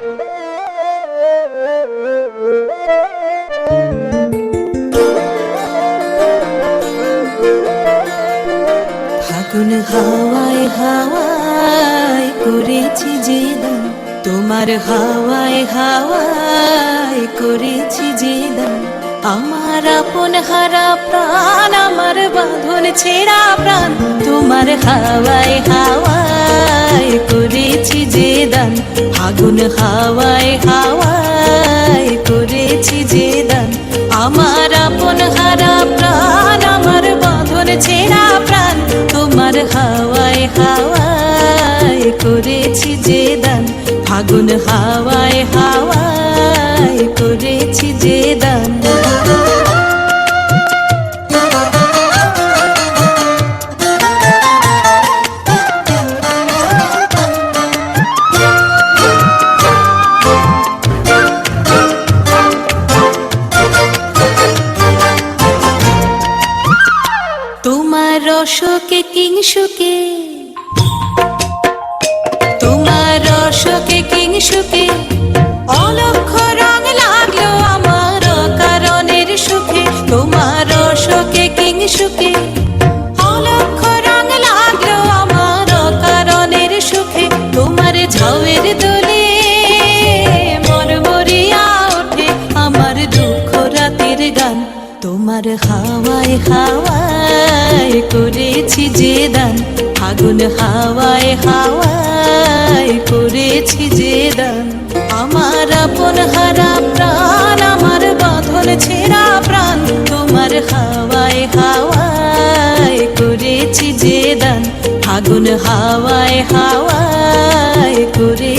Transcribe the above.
ফাগুন হাওয়ায় হাওয়ায় করেছি যে দান, তোমার হাওয়ায় হাওয়ায় করেছি যে দান। আমার আপন হারা প্রাণ, আমার বাঁধন ছেঁড়া প্রাণ, তোমার হাওয়ায় হাওয়ায় করেছি যে দান। ফাগুন হাওয়ায় হাওয়ায় করেছি যে দান। আমার আপন হারা প্রাণ, আমার বাঁধন ছেঁড়া প্রাণ, তোমার হাওয়ায় হাওয়ায় করেছি যে দান। ফাগুন হাওয়ায় হাওয়ায় করেছি যে দান। তোমার রসকে কিংসুকে, তোমার রসকে কিংসুকে অলক্ষ রং লাগলো আমার কারণের সুখে। তোমার রসকে কিংসুকে অলক্ষ রং লাগলো আমার কারণের সুখে। তোমার ঝাউয়ের দোলে মরমরিয়া ওঠে আমার দুঃখ রাতের গান। তোমার হাওয়ায় হাওয়ায় করেছি যে দান। ফাগুন হাওয়ায় হাওয়ায় করেছি যে দান। আমার আপন হারা প্রাণ, আমার বাঁধন ছেঁড়া প্রাণ, তোমার হাওয়ায় হাওয়ায় করেছি যে দান। ফাগুন হাওয়ায় হাওয়ায় করে